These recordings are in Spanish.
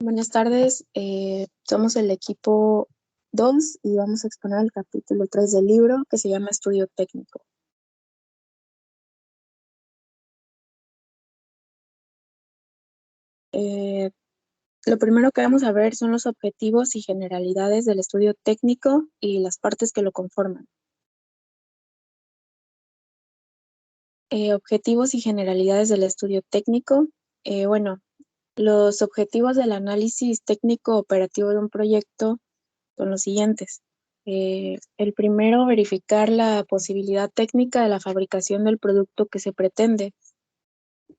Buenas tardes, somos el equipo 2 y vamos a exponer el capítulo 3 del libro que se llama Estudio Técnico. Lo primero que vamos a ver son los objetivos y generalidades del estudio técnico y las partes que lo conforman. Objetivos y generalidades del estudio técnico. Los objetivos del análisis técnico operativo de un proyecto son los siguientes. El primero, verificar la posibilidad técnica de la fabricación del producto que se pretende.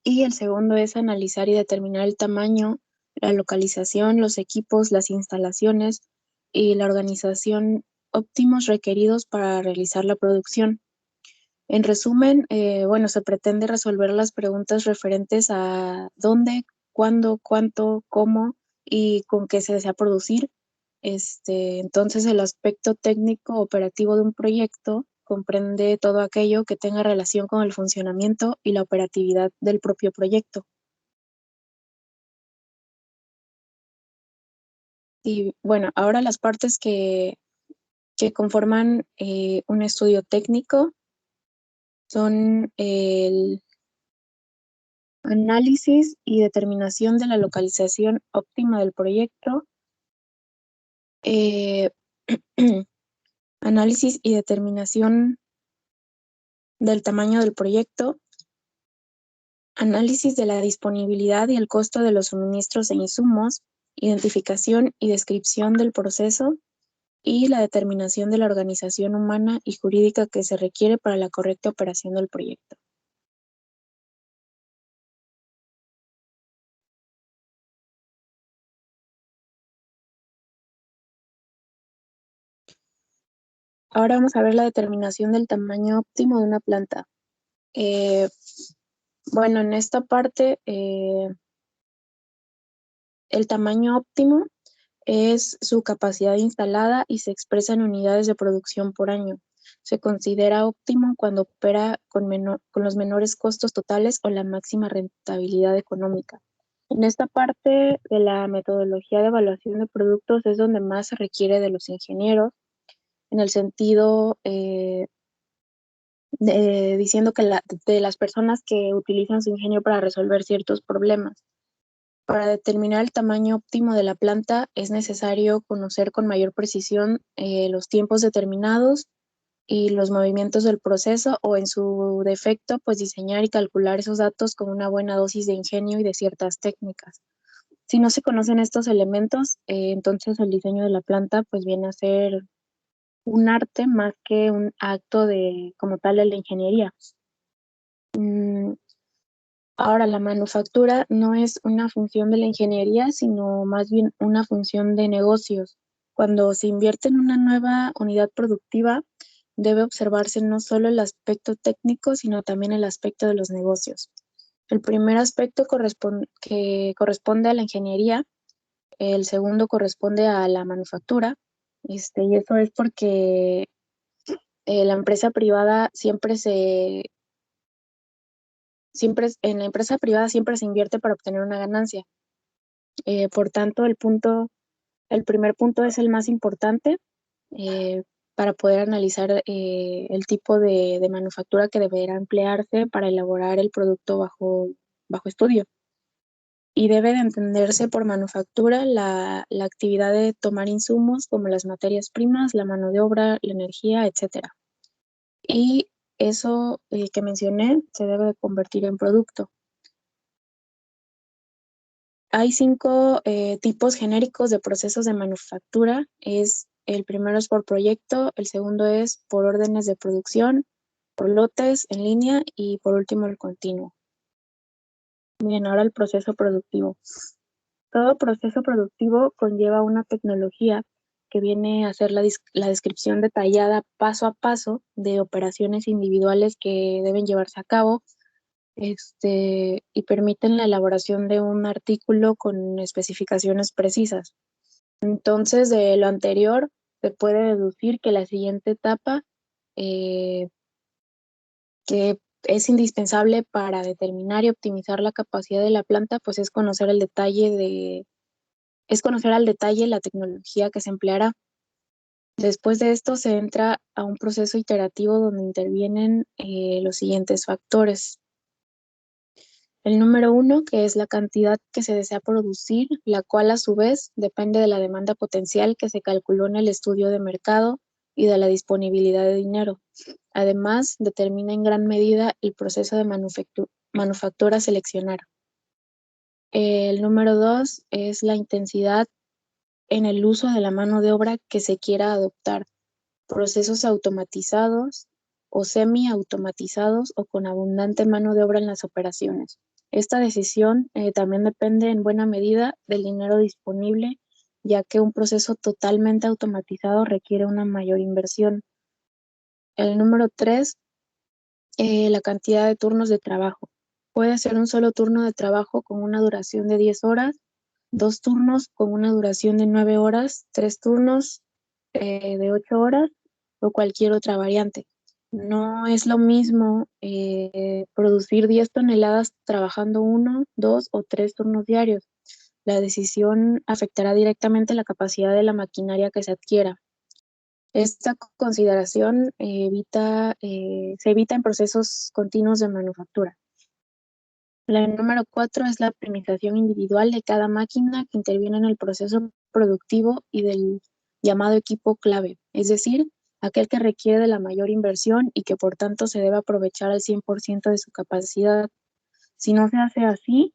Y el segundo es analizar y determinar el tamaño, la localización, los equipos, las instalaciones y la organización óptimos requeridos para realizar la producción. En resumen, se pretende resolver las preguntas referentes a dónde, cuándo, cuánto, cómo y con qué se desea producir. Entonces, el aspecto técnico operativo de un proyecto comprende todo aquello que tenga relación con el funcionamiento y la operatividad del propio proyecto. Y bueno, ahora las partes que conforman un estudio técnico son el análisis y determinación de la localización óptima del proyecto, eh, análisis y determinación del tamaño del proyecto, análisis de la disponibilidad y el costo de los suministros e insumos, identificación y descripción del proceso y la determinación de la organización humana y jurídica que se requiere para la correcta operación del proyecto. Ahora vamos a ver la determinación del tamaño óptimo de una planta. En esta parte, el tamaño óptimo es su capacidad instalada y se expresa en unidades de producción por año. Se considera óptimo cuando opera con los menores costos totales o la máxima rentabilidad económica. En esta parte de la metodología de evaluación de productos es donde más se requiere de los ingenieros, en el sentido diciendo que de las personas que utilizan su ingenio para resolver ciertos problemas. Para determinar el tamaño óptimo de la planta es necesario conocer con mayor precisión los tiempos determinados y los movimientos del proceso, o en su defecto, pues diseñar y calcular esos datos con una buena dosis de ingenio y de ciertas técnicas. Si no se conocen estos elementos, entonces el diseño de la planta pues viene a ser un arte más que un acto de como tal de la ingeniería. Ahora, la manufactura no es una función de la ingeniería, sino más bien una función de negocios. Cuando se invierte en una nueva unidad productiva, debe observarse no solo el aspecto técnico, sino también el aspecto de los negocios. El primer aspecto que corresponde a la ingeniería, el segundo corresponde a la manufactura, y eso es porque la empresa privada en la empresa privada siempre se invierte para obtener una ganancia. Por tanto, el primer punto es el más importante eh, para poder analizar el tipo de manufactura que deberá emplearse para elaborar el producto bajo estudio. Y debe de entenderse por manufactura la actividad de tomar insumos como las materias primas, la mano de obra, la energía, etcétera. Y eso que mencioné se debe de convertir en producto. Hay 5 tipos genéricos de procesos de manufactura. El primero es por proyecto, el segundo es por órdenes de producción, por lotes en línea y por último el continuo. Bien, ahora el proceso productivo. Todo proceso productivo conlleva una tecnología que viene a ser la descripción detallada paso a paso de operaciones individuales que deben llevarse a cabo y permiten la elaboración de un artículo con especificaciones precisas. Entonces, de lo anterior, se puede deducir que la siguiente etapa, eh, que es indispensable para determinar y optimizar la capacidad de la planta, pues es conocer el detalle es conocer al detalle la tecnología que se empleará. Después de esto se entra a un proceso iterativo donde intervienen los siguientes factores. El número uno, que es la cantidad que se desea producir, la cual a su vez depende de la demanda potencial que se calculó en el estudio de mercado y de la disponibilidad de dinero. Además, determina en gran medida el proceso de manufactura a seleccionar. El número dos es la intensidad en el uso de la mano de obra que se quiera adoptar, procesos automatizados o semi-automatizados o con abundante mano de obra en las operaciones. Esta decisión también depende en buena medida del dinero disponible, ya que un proceso totalmente automatizado requiere una mayor inversión. El número tres, la cantidad de turnos de trabajo. Puede ser un solo turno de trabajo con una duración de 10 horas, dos turnos con una duración de 9 horas, tres turnos de 8 horas o cualquier otra variante. No es lo mismo producir 10 toneladas trabajando uno, dos o tres turnos diarios. La decisión afectará directamente la capacidad de la maquinaria que se adquiera. Esta consideración se evita en procesos continuos de manufactura. La número cuatro es la optimización individual de cada máquina que interviene en el proceso productivo y del llamado equipo clave, es decir, aquel que requiere de la mayor inversión y que por tanto se debe aprovechar al 100% de su capacidad. Si no se hace así,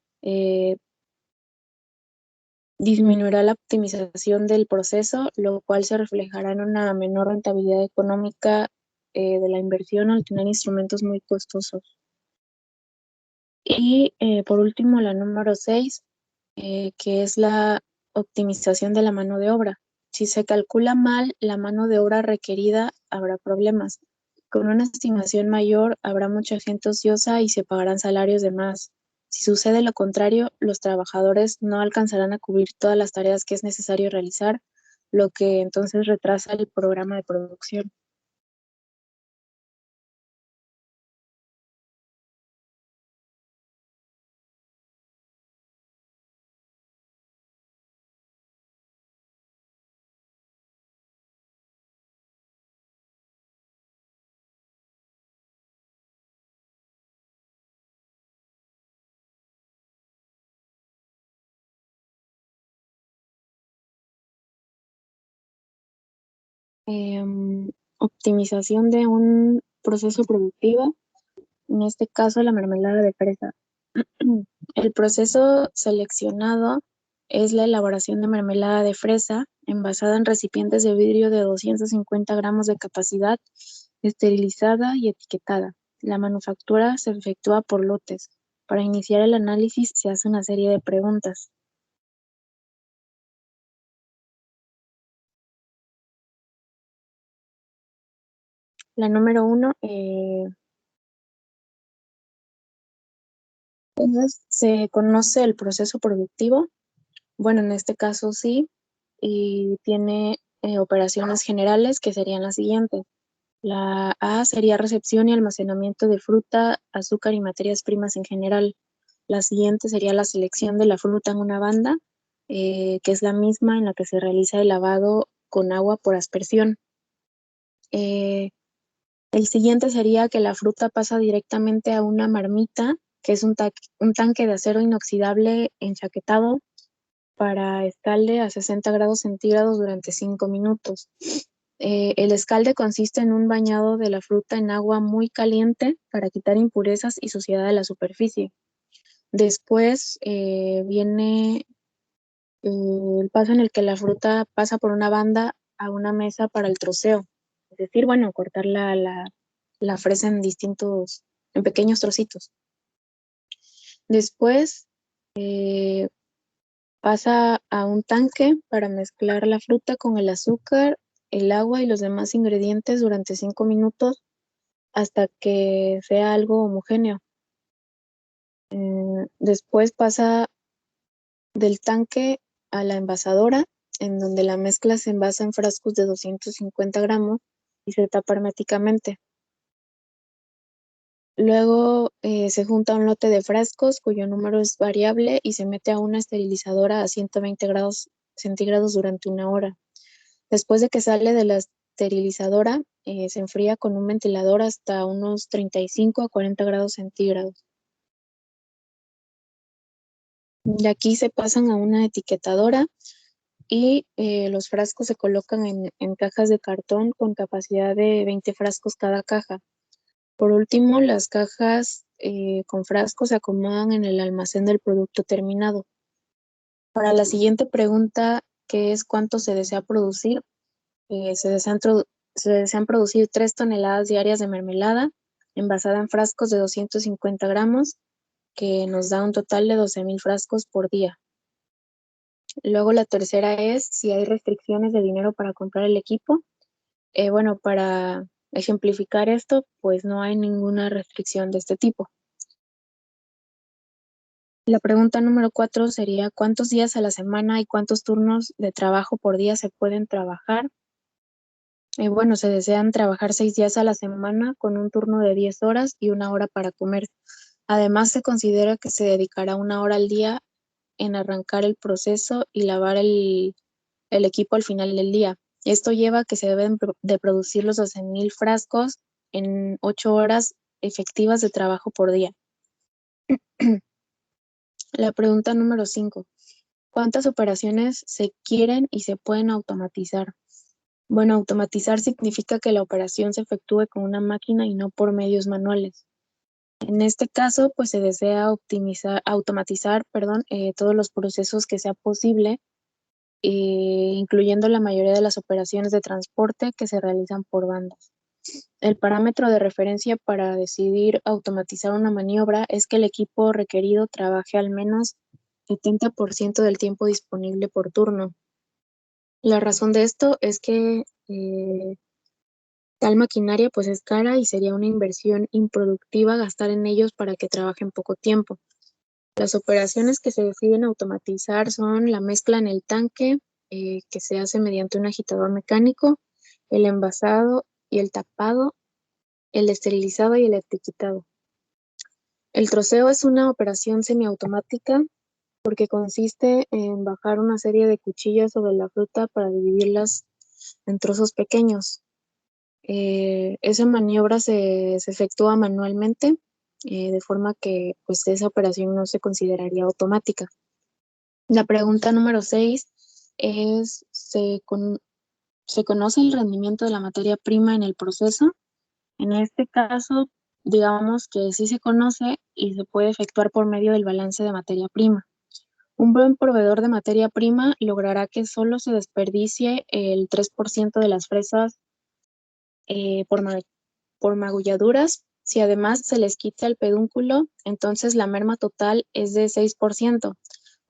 disminuirá la optimización del proceso, lo cual se reflejará en una menor rentabilidad económica de la inversión al tener instrumentos muy costosos. Y por último, la número 6, que es la optimización de la mano de obra. Si se calcula mal la mano de obra requerida, habrá problemas. Con una estimación mayor, habrá mucha gente ociosa y se pagarán salarios de más. Si sucede lo contrario, los trabajadores no alcanzarán a cubrir todas las tareas que es necesario realizar, lo que entonces retrasa el programa de producción. Optimización de un proceso productivo, en este caso la mermelada de fresa. El proceso seleccionado es la elaboración de mermelada de fresa envasada en recipientes de vidrio de 250 gramos de capacidad, esterilizada y etiquetada. La manufactura se efectúa por lotes. Para iniciar el análisis se hace una serie de preguntas. La número uno, ¿se conoce el proceso productivo? Bueno, en este caso sí, y tiene operaciones generales que serían las siguientes. La A sería recepción y almacenamiento de fruta, azúcar y materias primas en general. La siguiente sería la selección de la fruta en una banda, que es la misma en la que se realiza el lavado con agua por aspersión. Eh, el siguiente sería que la fruta pasa directamente a una marmita, que es un tanque de acero inoxidable enchaquetado para escalde a 60 grados centígrados durante 5 minutos. El escalde consiste en un bañado de la fruta en agua muy caliente para quitar impurezas y suciedad de la superficie. Después viene el paso en el que la fruta pasa por una banda a una mesa para el troceo. Es decir, bueno, cortar la fresa en pequeños trocitos. Después pasa a un tanque para mezclar la fruta con el azúcar, el agua y los demás ingredientes durante 5 minutos hasta que sea algo homogéneo. Después pasa del tanque a la envasadora, en donde la mezcla se envasa en frascos de 250 gramos y se tapa herméticamente. Luego se junta un lote de frascos cuyo número es variable y se mete a una esterilizadora a 120 grados centígrados durante 1 hora. Después de que sale de la esterilizadora, se enfría con un ventilador hasta unos 35 a 40 grados centígrados. De aquí se pasan a una etiquetadora y los frascos se colocan en cajas de cartón con capacidad de 20 frascos cada caja. Por último, las cajas con frascos se acomodan en el almacén del producto terminado. Para la siguiente pregunta, que es cuánto se desea producir, se desean producir 3 toneladas diarias de mermelada envasada en frascos de 250 gramos, que nos da un total de 12,000 frascos por día. Luego la tercera es si hay restricciones de dinero para comprar el equipo. Bueno, para ejemplificar esto, pues no hay ninguna restricción de este tipo. La pregunta número 4 sería ¿cuántos días a la semana y cuántos turnos de trabajo por día se pueden trabajar? Bueno, se desean trabajar 6 días a la semana con un turno de 10 horas y 1 hora para comer. Además, se considera que se dedicará 1 hora al día en arrancar el proceso y lavar el equipo al final del día. Esto lleva a que se deben de producir los 12,000 frascos en 8 horas efectivas de trabajo por día. La pregunta número 5. ¿Cuántas operaciones se quieren y se pueden automatizar? Bueno, automatizar significa que la operación se efectúe con una máquina y no por medios manuales. En este caso, pues se desea automatizar, todos los procesos que sea posible, incluyendo la mayoría de las operaciones de transporte que se realizan por bandas. El parámetro de referencia para decidir automatizar una maniobra es que el equipo requerido trabaje al menos 70% del tiempo disponible por turno. La razón de esto es que tal maquinaria pues es cara y sería una inversión improductiva gastar en ellos para que trabajen poco tiempo. Las operaciones que se deciden automatizar son la mezcla en el tanque, que se hace mediante un agitador mecánico, el envasado y el tapado, el esterilizado y el etiquetado. El troceo es una operación semiautomática porque consiste en bajar una serie de cuchillas sobre la fruta para dividirlas en trozos pequeños. Esa maniobra se efectúa manualmente, de forma que pues esa operación no se consideraría automática. La pregunta número 6 es, ¿se conoce el rendimiento de la materia prima en el proceso? En este caso, digamos que sí se conoce y se puede efectuar por medio del balance de materia prima. Un buen proveedor de materia prima logrará que solo se desperdicie el 3% de las fresas por magulladuras. Si además se les quita el pedúnculo, entonces la merma total es de 6%.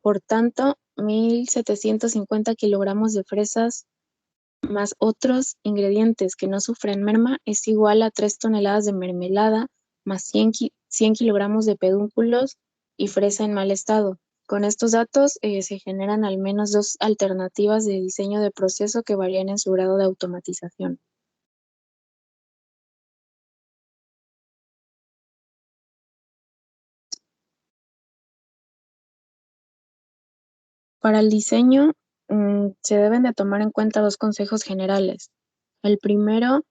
Por tanto, 1,750 kilogramos de fresas más otros ingredientes que no sufren merma es igual a 3 toneladas de mermelada más 100 kilogramos de pedúnculos y fresa en mal estado. Con estos datos se generan al menos 2 alternativas de diseño de proceso que varían en su grado de automatización. Para el diseño, se deben de tomar en cuenta 2 consejos generales. El primero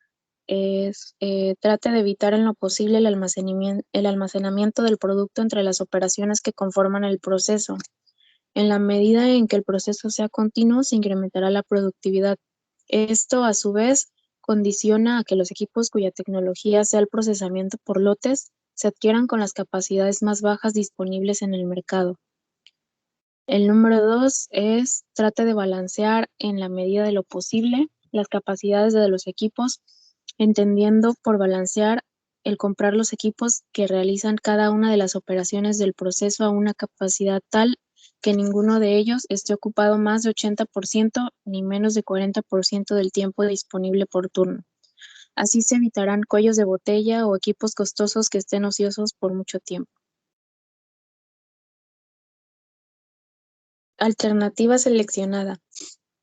es, trate de evitar en lo posible el almacenamiento del producto entre las operaciones que conforman el proceso. En la medida en que el proceso sea continuo, se incrementará la productividad. Esto, a su vez, condiciona a que los equipos cuya tecnología sea el procesamiento por lotes se adquieran con las capacidades más bajas disponibles en el mercado. El número 2 es trate de balancear en la medida de lo posible las capacidades de los equipos, entendiendo por balancear el comprar los equipos que realizan cada una de las operaciones del proceso a una capacidad tal que ninguno de ellos esté ocupado más de 80% ni menos de 40% del tiempo disponible por turno. Así se evitarán cuellos de botella o equipos costosos que estén ociosos por mucho tiempo. Alternativa seleccionada.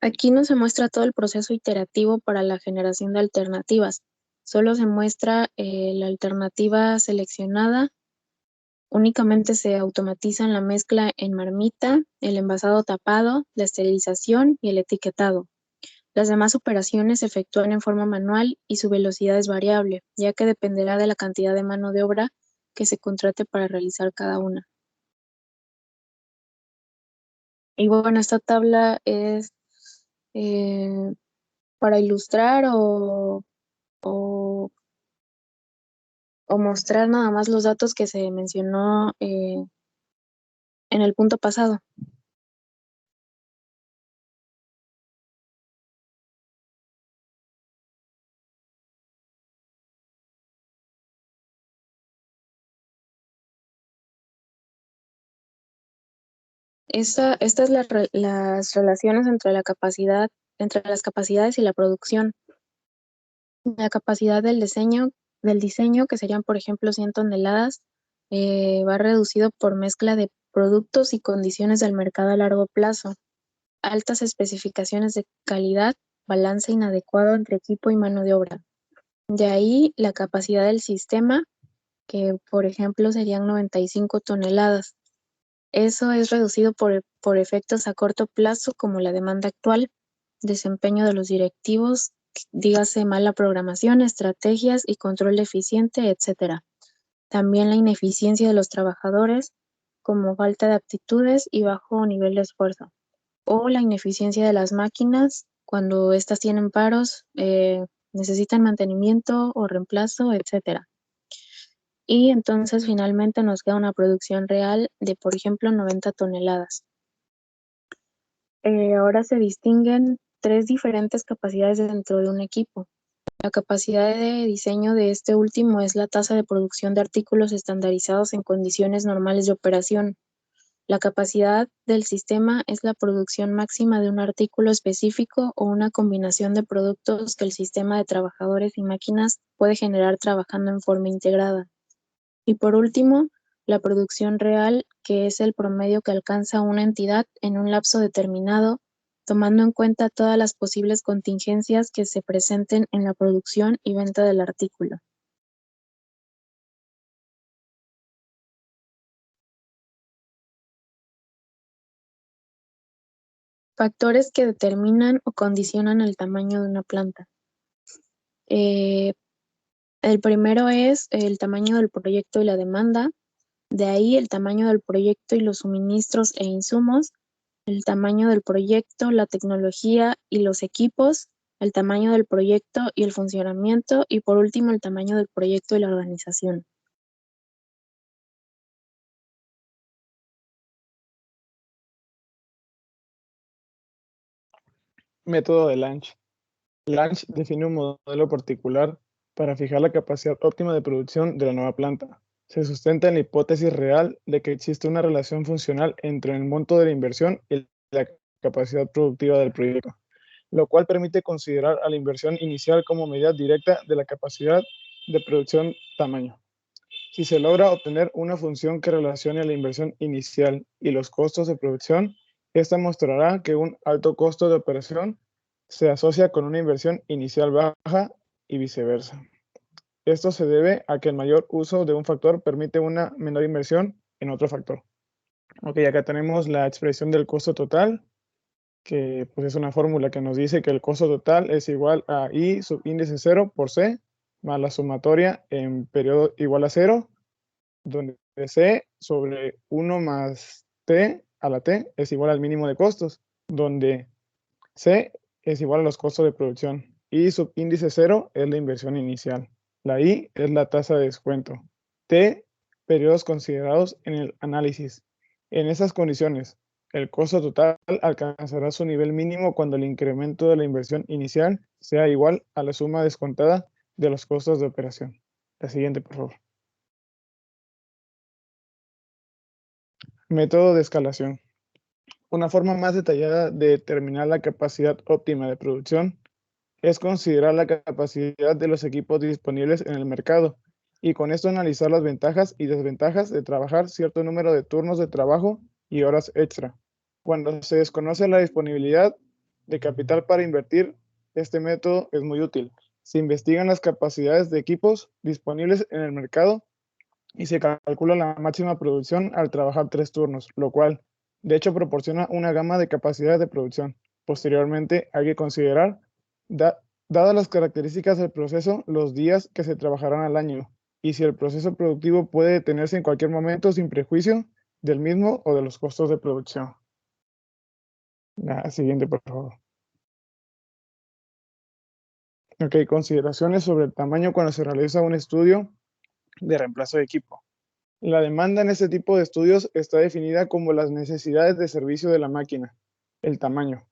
Aquí no se muestra todo el proceso iterativo para la generación de alternativas. Solo se muestra la alternativa seleccionada Únicamente se automatizan la mezcla en marmita, el envasado tapado, la esterilización y el etiquetado. Las demás operaciones se efectúan en forma manual y su velocidad es variable, ya que dependerá de la cantidad de mano de obra que se contrate para realizar cada una. Y bueno, esta tabla es eh, para ilustrar o, o mostrar nada más los datos que se mencionó en el punto pasado. Esta es las relaciones entre entre las capacidades y la producción. La capacidad del diseño, que serían, por ejemplo, 100 toneladas, va reducido por mezcla de productos y condiciones del mercado a largo plazo, altas especificaciones de calidad, balance inadecuado entre equipo y mano de obra. De ahí la capacidad del sistema, que por ejemplo serían 95 toneladas. Eso es reducido por efectos a corto plazo como la demanda actual, desempeño de los directivos, dígase mala programación, estrategias y control eficiente, etc. También la ineficiencia de los trabajadores, como falta de aptitudes y bajo nivel de esfuerzo. O la ineficiencia de las máquinas, cuando éstas tienen paros, necesitan mantenimiento o reemplazo, etc. Y entonces finalmente nos queda una producción real de, por ejemplo, 90 toneladas. Ahora se distinguen tres diferentes capacidades dentro de un equipo. La capacidad de diseño de este último es la tasa de producción de artículos estandarizados en condiciones normales de operación. La capacidad del sistema es la producción máxima de un artículo específico o una combinación de productos que el sistema de trabajadores y máquinas puede generar trabajando en forma integrada. Y por último, la producción real, que es el promedio que alcanza una entidad en un lapso determinado, tomando en cuenta todas las posibles contingencias que se presenten en la producción y venta del artículo. Factores que determinan o condicionan el tamaño de una planta. Eh, el primero es el tamaño del proyecto y la demanda, de ahí el tamaño del proyecto y los suministros e insumos, el tamaño del proyecto, la tecnología y los equipos, el tamaño del proyecto y el funcionamiento, y por último el tamaño del proyecto y la organización. Método de Lange. Lange define un modelo particular para fijar la capacidad óptima de producción de la nueva planta. Se sustenta en la hipótesis real de que existe una relación funcional entre el monto de la inversión y la capacidad productiva del proyecto, lo cual permite considerar a la inversión inicial como medida directa de la capacidad de producción tamaño. Si se logra obtener una función que relacione la inversión inicial y los costos de producción, esta mostrará que un alto costo de operación se asocia con una inversión inicial baja y viceversa. Esto se debe a que el mayor uso de un factor permite una menor inversión en otro factor. Ok, acá tenemos la expresión del costo total, que pues, es una fórmula que nos dice que el costo total es igual a I subíndice 0 por C, más la sumatoria en periodo igual a 0, donde C sobre 1 más T a la T es igual al mínimo de costos, donde C es igual a los costos de producción y subíndice 0 es la inversión inicial. La I es la tasa de descuento. T, periodos considerados en el análisis. En esas condiciones, el costo total alcanzará su nivel mínimo cuando el incremento de la inversión inicial sea igual a la suma descontada de los costos de operación. La siguiente, por favor. Método de escalación. Una forma más detallada de determinar la capacidad óptima de producción es considerar la capacidad de los equipos disponibles en el mercado y con esto analizar las ventajas y desventajas de trabajar cierto número de turnos de trabajo y horas extra. Cuando se desconoce la disponibilidad de capital para invertir, este método es muy útil. Se investigan las capacidades de equipos disponibles en el mercado y se calcula la máxima producción al trabajar 3 turnos, lo cual, de hecho, proporciona una gama de capacidades de producción. Posteriormente, hay que considerar, dadas las características del proceso, los días que se trabajarán al año, y si el proceso productivo puede detenerse en cualquier momento sin prejuicio del mismo o de los costos de producción. La siguiente, por favor. Ok, consideraciones sobre el tamaño cuando se realiza un estudio de reemplazo de equipo. La demanda en este tipo de estudios está definida como las necesidades de servicio de la máquina. El tamaño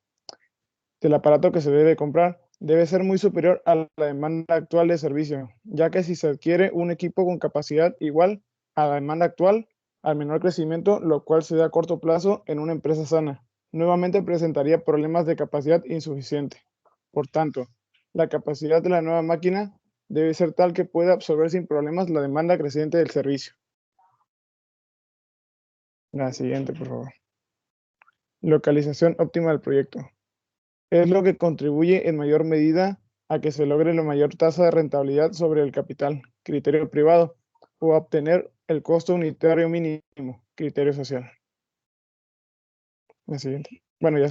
del aparato que se debe comprar debe ser muy superior a la demanda actual de servicio, ya que si se adquiere un equipo con capacidad igual a la demanda actual, al menor crecimiento, lo cual se da a corto plazo en una empresa sana, nuevamente presentaría problemas de capacidad insuficiente. Por tanto, la capacidad de la nueva máquina debe ser tal que pueda absorber sin problemas la demanda creciente del servicio. La siguiente, por favor. Localización óptima del proyecto. Es lo que contribuye en mayor medida a que se logre la mayor tasa de rentabilidad sobre el capital, criterio privado, o a obtener el costo unitario mínimo, criterio social. La siguiente. Bueno, ya.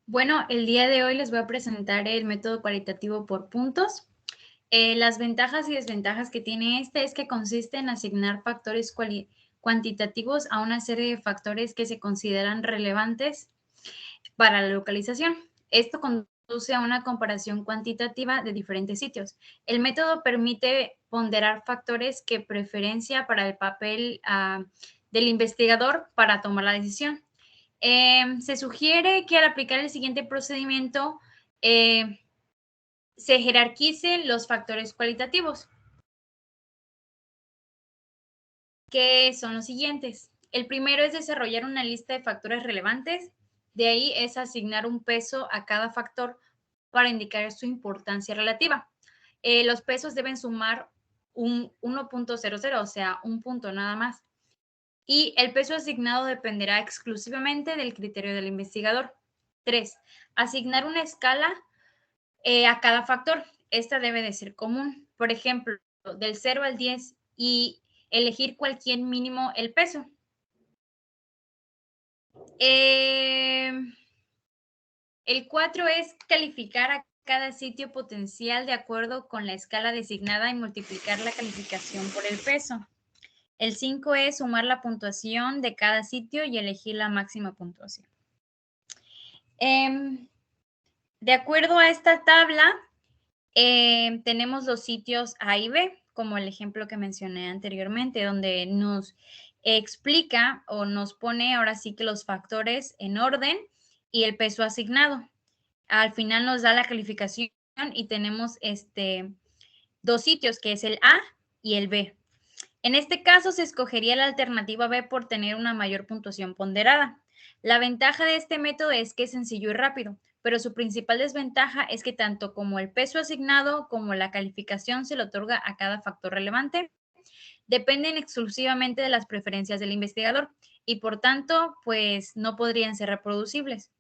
Bueno, el día de hoy les voy a presentar el método cualitativo por puntos. Las ventajas y desventajas que tiene este es que consiste en asignar factores cuantitativos a una serie de factores que se consideran relevantes para la localización. Esto conduce a una comparación cuantitativa de diferentes sitios. El método permite ponderar factores que preferencia para el papel del investigador para tomar la decisión. Se sugiere que al aplicar el siguiente procedimiento se jerarquicen los factores cualitativos, que son los siguientes. El primero es desarrollar una lista de factores relevantes. De ahí es asignar un peso a cada factor para indicar su importancia relativa. Los pesos deben sumar un 1.00, o sea, un punto nada más. Y el peso asignado dependerá exclusivamente del criterio del investigador. 3. Asignar una escala a cada factor. Esta debe de ser común. Por ejemplo, del 0 al 10 y elegir cualquier mínimo el peso. El 4 es calificar a cada sitio potencial de acuerdo con la escala designada y multiplicar la calificación por el peso. El 5 es sumar la puntuación de cada sitio y elegir la máxima puntuación. De acuerdo a esta tabla, tenemos los sitios A y B, como el ejemplo que mencioné anteriormente, donde nos explica o nos pone ahora sí que los factores en orden y el peso asignado. Al final nos da la calificación y tenemos dos sitios, que es el A y el B. En este caso se escogería la alternativa B por tener una mayor puntuación ponderada. La ventaja de este método es que es sencillo y rápido, pero su principal desventaja es que tanto como el peso asignado como la calificación se le otorga a cada factor relevante, dependen exclusivamente de las preferencias del investigador y por tanto, pues no podrían ser reproducibles.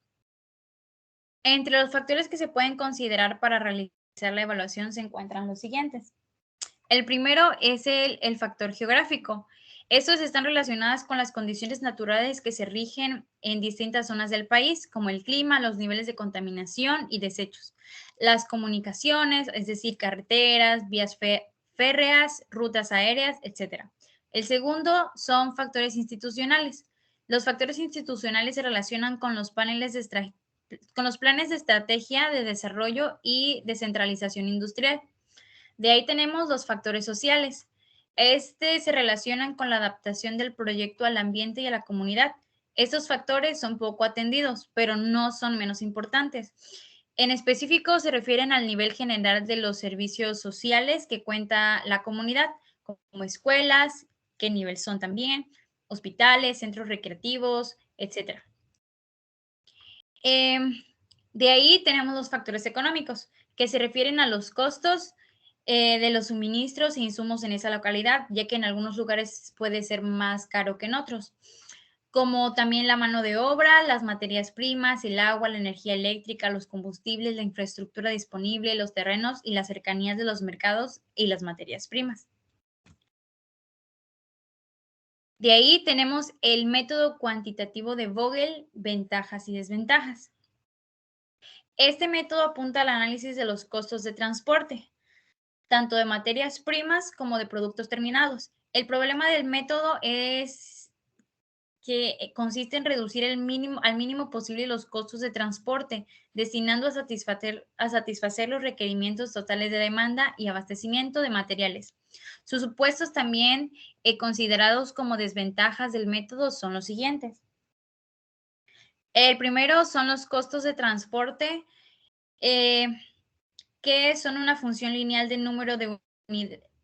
Entre los factores que se pueden considerar para realizar la evaluación se encuentran los siguientes. El primero es el factor geográfico. Estos están relacionados con las condiciones naturales que se rigen en distintas zonas del país, como el clima, los niveles de contaminación y desechos, las comunicaciones, es decir, carreteras, vías férreas, rutas aéreas, etc. El segundo son factores institucionales. Los factores institucionales se relacionan con los planes de estrategia de desarrollo y descentralización industrial. De ahí tenemos los factores sociales. Se relacionan con la adaptación del proyecto al ambiente y a la comunidad. Estos factores son poco atendidos, pero no son menos importantes. En específico, se refieren al nivel general de los servicios sociales que cuenta la comunidad, como escuelas, qué nivel son también, hospitales, centros recreativos, etc. De ahí tenemos los factores económicos, que se refieren a los costos de los suministros e insumos en esa localidad, ya que en algunos lugares puede ser más caro que en otros. como también la mano de obra, las materias primas, el agua, la energía eléctrica, los combustibles, la infraestructura disponible, los terrenos y las cercanías de los mercados y las materias primas. De ahí tenemos el método cuantitativo de Vogel, ventajas y desventajas. Este método apunta al análisis de los costos de transporte, tanto de materias primas como de productos terminados. El problema del método es que consiste en reducir al mínimo posible los costos de transporte, destinando a satisfacer los requerimientos totales de demanda y abastecimiento de materiales. Sus supuestos también considerados como desventajas del método son los siguientes. El primero son los costos de transporte, que son una función lineal del número de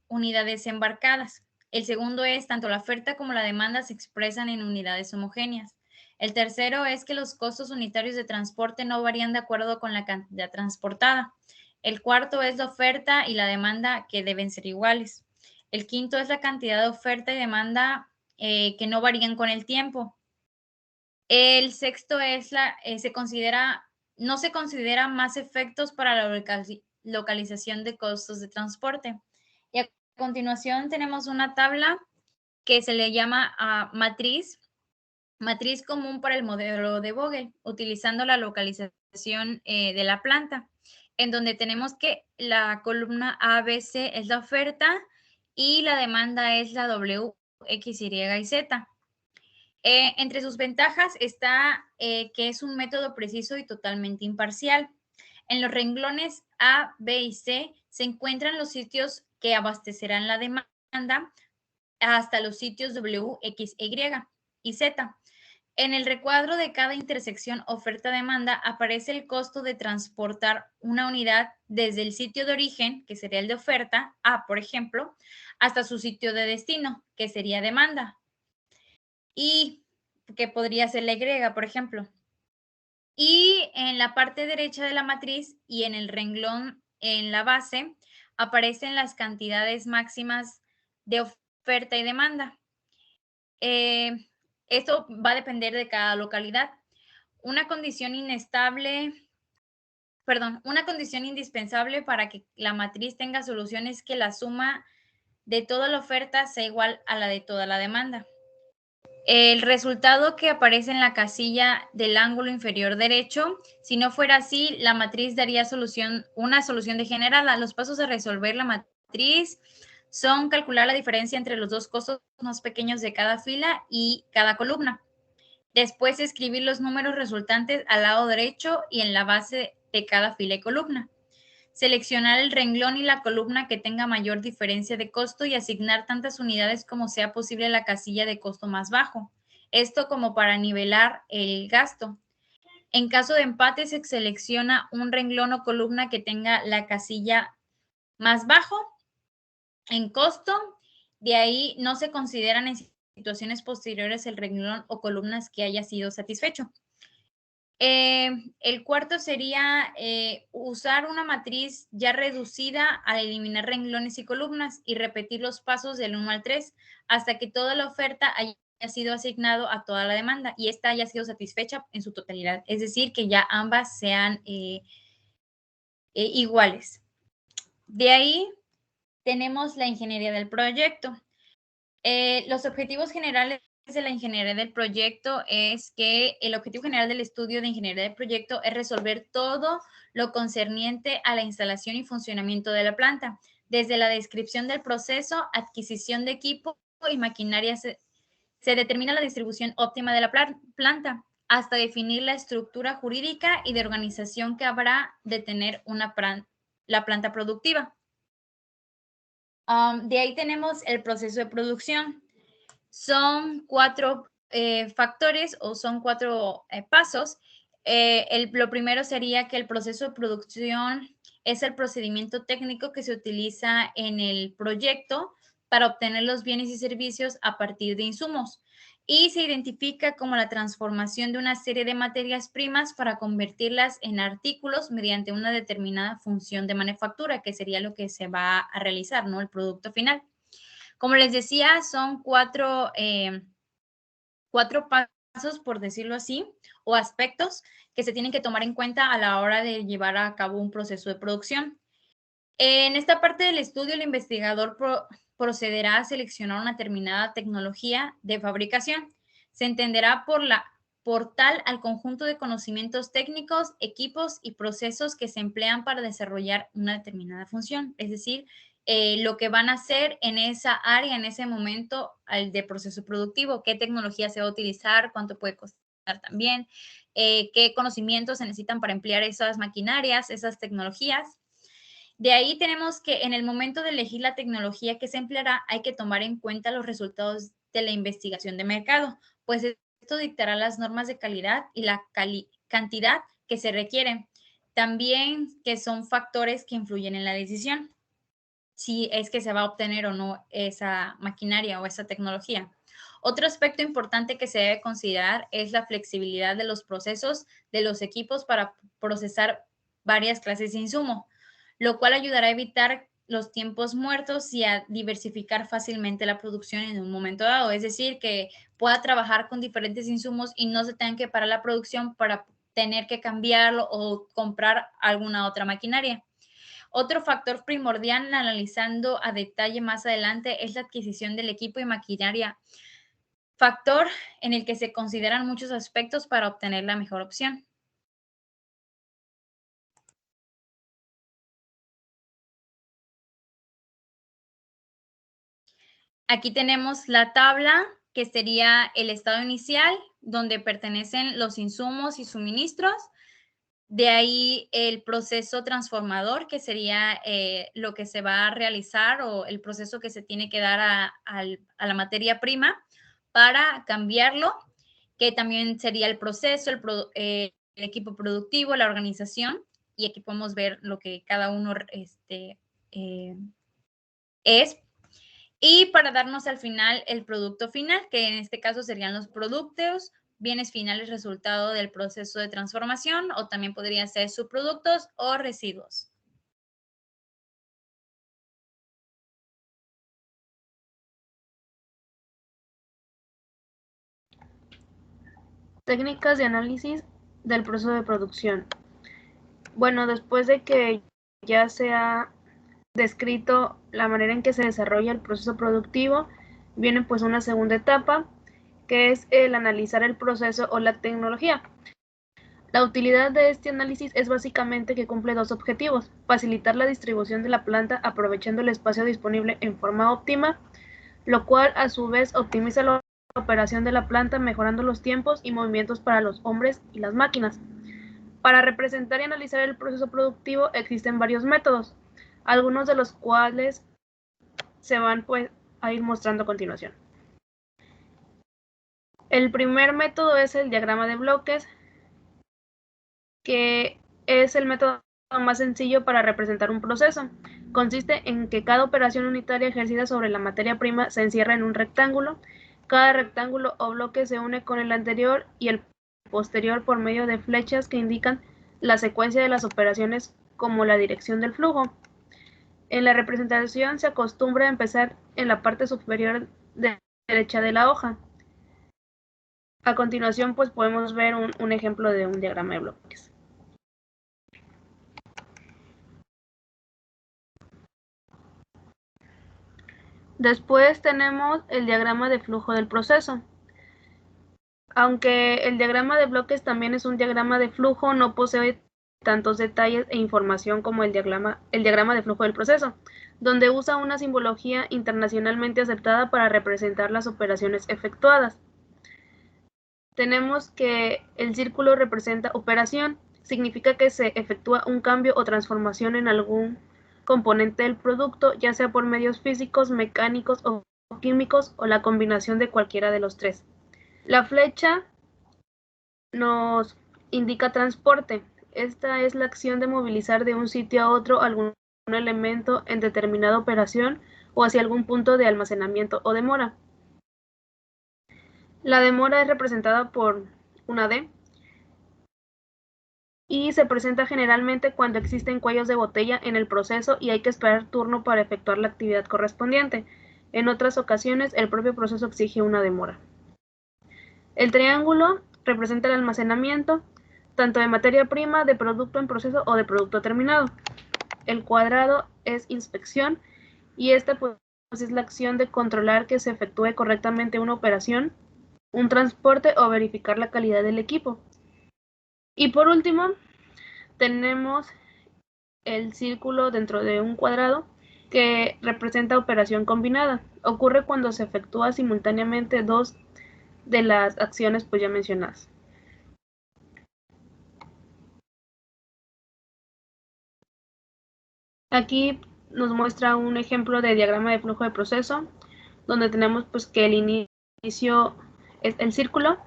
unidades embarcadas. El segundo es tanto la oferta como la demanda se expresan en unidades homogéneas. El tercero es que los costos unitarios de transporte no varían de acuerdo con la cantidad transportada. El cuarto es la oferta y la demanda que deben ser iguales. El quinto es la cantidad de oferta y demanda que no varían con el tiempo. El sexto es no se considera más efectos para la localización de costos de transporte. Y a continuación tenemos una tabla que se le llama matriz común para el modelo de Vogel, utilizando la localización de la planta, en donde tenemos que la columna ABC es la oferta y la demanda es la W, X, Y y Z. Entre sus ventajas está que es un método preciso y totalmente imparcial. En los renglones A, B y C se encuentran los sitios que abastecerán la demanda hasta los sitios W, X, Y y Z. En el recuadro de cada intersección oferta-demanda aparece el costo de transportar una unidad desde el sitio de origen, que sería el de oferta, A, por ejemplo, hasta su sitio de destino, que sería demanda. Y que podría ser la Y, por ejemplo. Y en la parte derecha de la matriz y en el renglón en la base aparecen las cantidades máximas de oferta y demanda. Esto va a depender de cada localidad. Una condición indispensable para que la matriz tenga solución es que la suma de toda la oferta sea igual a la de toda la demanda. El resultado que aparece en la casilla del ángulo inferior derecho, si no fuera así, la matriz daría una solución degenerada. Los pasos a resolver la matriz son calcular la diferencia entre los dos costos más pequeños de cada fila y cada columna. Después, escribir los números resultantes al lado derecho y en la base de cada fila y columna. Seleccionar el renglón y la columna que tenga mayor diferencia de costo y asignar tantas unidades como sea posible a la casilla de costo más bajo. Esto como para nivelar el gasto. En caso de empate, se selecciona un renglón o columna que tenga la casilla más bajo en costo. De ahí no se consideran en situaciones posteriores el renglón o columnas que haya sido satisfecho. El cuarto sería usar una matriz ya reducida al eliminar renglones y columnas y repetir los pasos del 1 al 3 hasta que toda la oferta haya sido asignado a toda la demanda y esta haya sido satisfecha en su totalidad. Es decir, que ya ambas sean iguales. De ahí tenemos la ingeniería del proyecto. Los objetivos generales de la ingeniería del proyecto es que el objetivo general del estudio de ingeniería del proyecto es resolver todo lo concerniente a la instalación y funcionamiento de la planta, desde la descripción del proceso, adquisición de equipo y maquinaria, se determina la distribución óptima de la planta, hasta definir la estructura jurídica y de organización que habrá de tener la planta productiva. De ahí tenemos el proceso de producción. Son 4 factores o son 4 pasos. Lo primero sería que el proceso de producción es el procedimiento técnico que se utiliza en el proyecto para obtener los bienes y servicios a partir de insumos y se identifica como la transformación de una serie de materias primas para convertirlas en artículos mediante una determinada función de manufactura, que sería lo que se va a realizar, ¿no? El producto final. Como les decía, son 4 por decirlo así, o aspectos que se tienen que tomar en cuenta a la hora de llevar a cabo un proceso de producción. En esta parte del estudio, el investigador procederá a seleccionar una determinada tecnología de fabricación. Se entenderá por tal al conjunto de conocimientos técnicos, equipos y procesos que se emplean para desarrollar una determinada función. Es decir, lo que van a hacer en esa área, en ese momento de proceso productivo, qué tecnología se va a utilizar, cuánto puede costar también, qué conocimientos se necesitan para emplear esas maquinarias, esas tecnologías. De ahí tenemos que en el momento de elegir la tecnología que se empleará, hay que tomar en cuenta los resultados de la investigación de mercado, pues esto dictará las normas de calidad y la cantidad que se requieren. También que son factores que influyen en la decisión, si es que se va a obtener o no esa maquinaria o esa tecnología. Otro aspecto importante que se debe considerar es la flexibilidad de los procesos de los equipos para procesar varias clases de insumo, lo cual ayudará a evitar los tiempos muertos y a diversificar fácilmente la producción en un momento dado. Es decir, que pueda trabajar con diferentes insumos y no se tenga que parar la producción para tener que cambiarlo o comprar alguna otra maquinaria. Otro factor primordial, analizando a detalle más adelante, es la adquisición del equipo y maquinaria, factor en el que se consideran muchos aspectos para obtener la mejor opción. Aquí tenemos la tabla, que sería el estado inicial, donde pertenecen los insumos y suministros. De ahí el proceso transformador, que sería lo que se va a realizar o el proceso que se tiene que dar a la materia prima para cambiarlo, que también sería el proceso, el equipo productivo, la organización, y aquí podemos ver lo que cada uno es. Y para darnos al final el producto final, que en este caso serían los productos, bienes finales resultado del proceso de transformación, o también podrían ser subproductos o residuos. Técnicas de análisis del proceso de producción. Bueno, después de que ya se ha descrito la manera en que se desarrolla el proceso productivo, viene pues una segunda etapa, que es el analizar el proceso o la tecnología. La utilidad de este análisis es básicamente que cumple dos objetivos: facilitar la distribución de la planta aprovechando el espacio disponible en forma óptima, lo cual a su vez optimiza la operación de la planta mejorando los tiempos y movimientos para los hombres y las máquinas. Para representar y analizar el proceso productivo existen varios métodos, algunos de los cuales se van pues a ir mostrando a continuación. El primer método es el diagrama de bloques, que es el método más sencillo para representar un proceso. Consiste en que cada operación unitaria ejercida sobre la materia prima se encierra en un rectángulo. Cada rectángulo o bloque se une con el anterior y el posterior por medio de flechas que indican la secuencia de las operaciones como la dirección del flujo. En la representación se acostumbra a empezar en la parte superior derecha de la hoja. A continuación, pues podemos ver un ejemplo de un diagrama de bloques. Después tenemos el diagrama de flujo del proceso. Aunque el diagrama de bloques también es un diagrama de flujo, no posee tantos detalles e información como el diagrama de flujo del proceso, donde usa una simbología internacionalmente aceptada para representar las operaciones efectuadas. Tenemos que el círculo representa operación, significa que se efectúa un cambio o transformación en algún componente del producto, ya sea por medios físicos, mecánicos o químicos, o la combinación de cualquiera de los tres. La flecha nos indica transporte. Esta es la acción de movilizar de un sitio a otro algún elemento en determinada operación o hacia algún punto de almacenamiento o demora. La demora es representada por una D y se presenta generalmente cuando existen cuellos de botella en el proceso y hay que esperar turno para efectuar la actividad correspondiente. En otras ocasiones, el propio proceso exige una demora. El triángulo representa el almacenamiento, tanto de materia prima, de producto en proceso o de producto terminado. El cuadrado es inspección y esta pues es la acción de controlar que se efectúe correctamente una operación, un transporte o verificar la calidad del equipo. Y por último, tenemos el círculo dentro de un cuadrado que representa operación combinada. Ocurre cuando se efectúa simultáneamente dos de las acciones pues ya mencionadas. Aquí nos muestra un ejemplo de diagrama de flujo de proceso, donde tenemos pues que el inicio es el círculo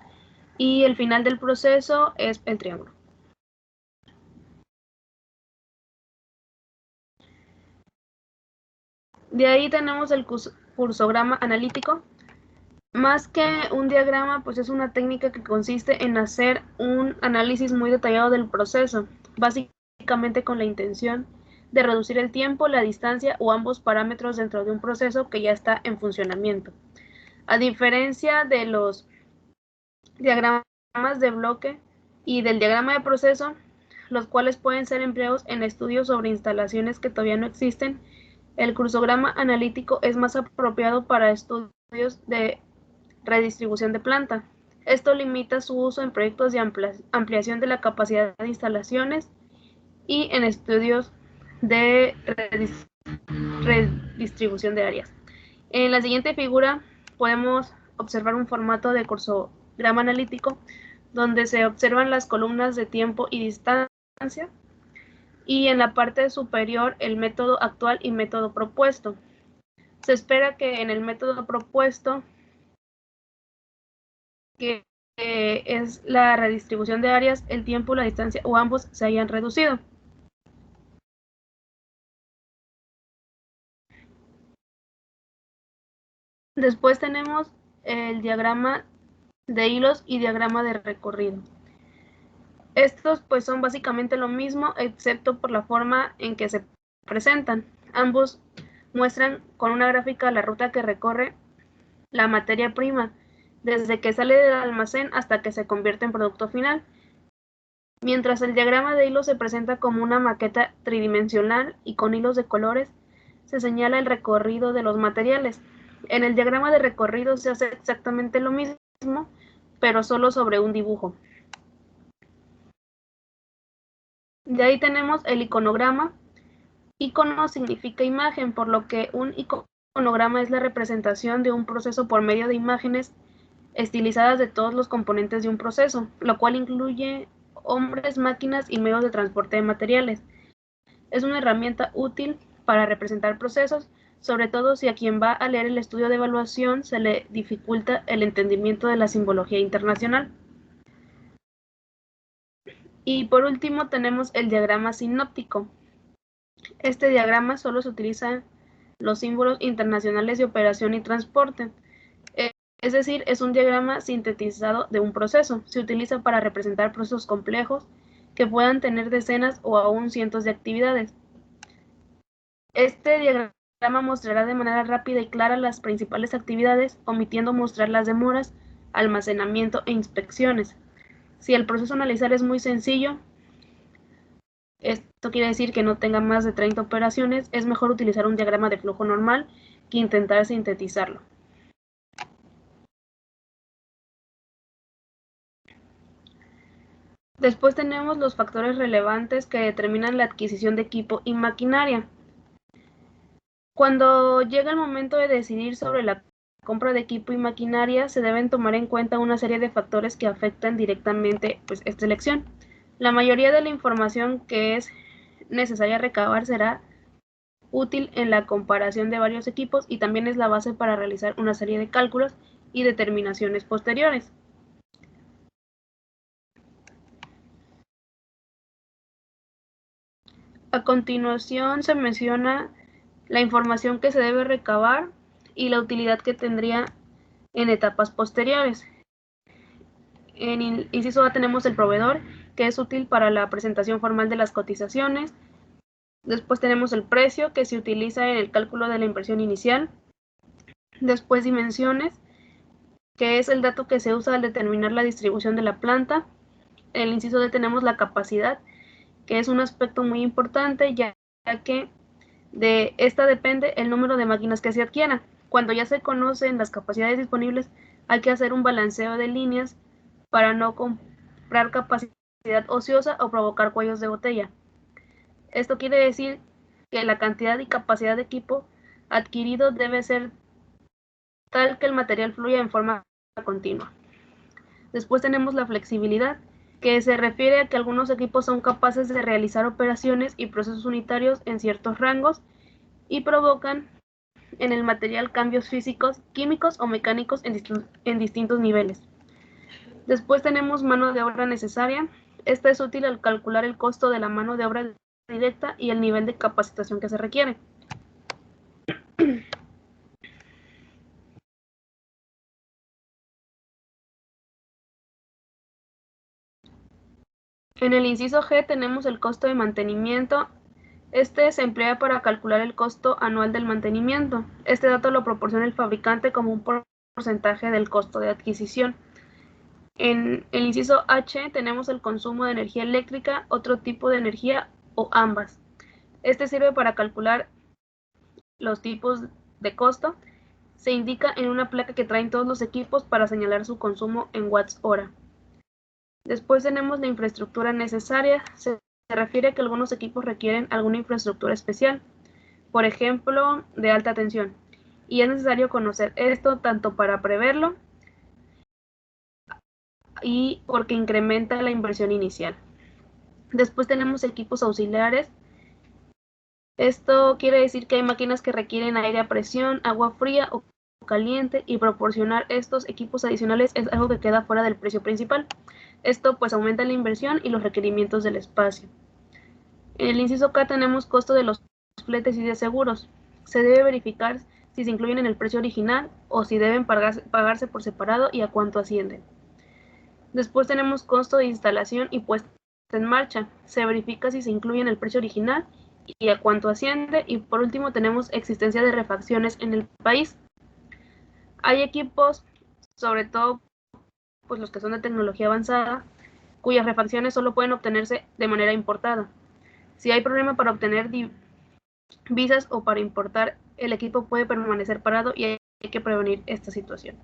y el final del proceso es el triángulo. De ahí tenemos el cursograma analítico. Más que un diagrama, pues es una técnica que consiste en hacer un análisis muy detallado del proceso, básicamente con la intención de reducir el tiempo, la distancia o ambos parámetros dentro de un proceso que ya está en funcionamiento. A diferencia de los diagramas de bloque y del diagrama de proceso, los cuales pueden ser empleados en estudios sobre instalaciones que todavía no existen, el cursograma analítico es más apropiado para estudios de redistribución de planta. Esto limita su uso en proyectos de ampliación de la capacidad de instalaciones y en estudios de redistribución de áreas. En la siguiente figura podemos observar un formato de cursograma analítico donde se observan las columnas de tiempo y distancia y en la parte superior el método actual y método propuesto. Se espera que en el método propuesto, que es la redistribución de áreas, el tiempo, la distancia o ambos se hayan reducido. Después tenemos el diagrama de hilos y diagrama de recorrido. Estos pues son básicamente lo mismo, excepto por la forma en que se presentan. Ambos muestran con una gráfica la ruta que recorre la materia prima, desde que sale del almacén hasta que se convierte en producto final. Mientras el diagrama de hilos se presenta como una maqueta tridimensional y con hilos de colores, se señala el recorrido de los materiales. En el diagrama de recorrido se hace exactamente lo mismo, pero solo sobre un dibujo. De ahí tenemos el iconograma. Icono significa imagen, por lo que un iconograma es la representación de un proceso por medio de imágenes estilizadas de todos los componentes de un proceso, lo cual incluye hombres, máquinas y medios de transporte de materiales. Es una herramienta útil para representar procesos, sobre todo si a quien va a leer el estudio de evaluación se le dificulta el entendimiento de la simbología internacional. Y por último tenemos el diagrama sinóptico. Este diagrama solo se utiliza los símbolos internacionales de operación y transporte. Es decir, es un diagrama sintetizado de un proceso. Se utiliza para representar procesos complejos que puedan tener decenas o aún cientos de actividades. Este diagrama mostrará de manera rápida y clara las principales actividades, omitiendo mostrar las demoras, almacenamiento e inspecciones. Si el proceso a analizar es muy sencillo, esto quiere decir que no tenga más de 30 operaciones, es mejor utilizar un diagrama de flujo normal que intentar sintetizarlo. Después tenemos los factores relevantes que determinan la adquisición de equipo y maquinaria. Cuando llega el momento de decidir sobre la compra de equipo y maquinaria, se deben tomar en cuenta una serie de factores que afectan directamente esta elección. La mayoría de la información que es necesaria recabar será útil en la comparación de varios equipos y también es la base para realizar una serie de cálculos y determinaciones posteriores. A continuación se menciona la información que se debe recabar y la utilidad que tendría en etapas posteriores. En inciso A tenemos el proveedor, que es útil para la presentación formal de las cotizaciones. Después tenemos el precio, que se utiliza en el cálculo de la inversión inicial. Después dimensiones, que es el dato que se usa al determinar la distribución de la planta. En el inciso D tenemos la capacidad, que es un aspecto muy importante, ya que de esta depende el número de máquinas que se adquieran. Cuando ya se conocen las capacidades disponibles, hay que hacer un balanceo de líneas para no comprar capacidad ociosa o provocar cuellos de botella. Esto quiere decir que la cantidad y capacidad de equipo adquirido debe ser tal que el material fluya en forma continua. Después tenemos la flexibilidad, que se refiere a que algunos equipos son capaces de realizar operaciones y procesos unitarios en ciertos rangos y provocan en el material cambios físicos, químicos o mecánicos en distintos niveles. Después tenemos mano de obra necesaria. Esta es útil al calcular el costo de la mano de obra directa y el nivel de capacitación que se requiere. En el inciso G tenemos el costo de mantenimiento. Este se emplea para calcular el costo anual del mantenimiento. Este dato lo proporciona el fabricante como un porcentaje del costo de adquisición. En el inciso H tenemos el consumo de energía eléctrica, otro tipo de energía o ambas. Este sirve para calcular los tipos de costo. Se indica en una placa que traen todos los equipos para señalar su consumo en watts hora. Después tenemos la infraestructura necesaria. Se refiere a que algunos equipos requieren alguna infraestructura especial, por ejemplo, de alta tensión, y es necesario conocer esto tanto para preverlo y porque incrementa la inversión inicial. Después tenemos equipos auxiliares. Esto quiere decir que hay máquinas que requieren aire a presión, agua fría o caliente, y proporcionar estos equipos adicionales es algo que queda fuera del precio principal. Esto pues aumenta la inversión y los requerimientos del espacio. En el inciso K tenemos costo de los fletes y de seguros. Se debe verificar si se incluyen en el precio original o si deben pagarse por separado y a cuánto ascienden. Después tenemos costo de instalación y puesta en marcha. Se verifica si se incluye en el precio original y a cuánto asciende. Y por último tenemos existencia de refacciones en el país. Hay equipos, sobre todo pues los que son de tecnología avanzada, cuyas refacciones solo pueden obtenerse de manera importada. Si hay problema para obtener visas o para importar, el equipo puede permanecer parado y hay que prevenir esta situación.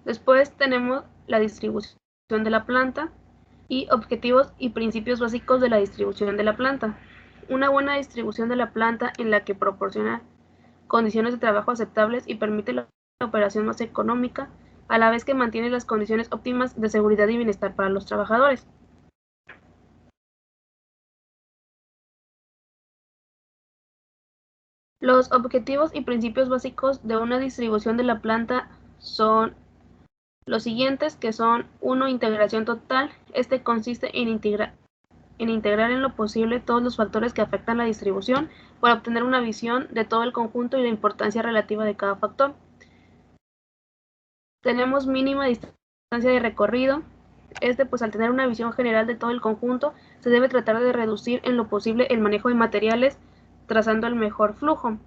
Después tenemos la distribución de la planta y objetivos y principios básicos de la distribución de la planta. Una buena distribución de la planta en la que proporciona condiciones de trabajo aceptables y permite la operación más económica, a la vez que mantiene las condiciones óptimas de seguridad y bienestar para los trabajadores. Los objetivos y principios básicos de una distribución de la planta son los siguientes, que son 1. Integración total. Este consiste en integrar en lo posible todos los factores que afectan la distribución para obtener una visión de todo el conjunto y la importancia relativa de cada factor. Tenemos mínima distancia de recorrido. Pues al tener una visión general de todo el conjunto, se debe tratar de reducir en lo posible el manejo de materiales, trazando el mejor flujo.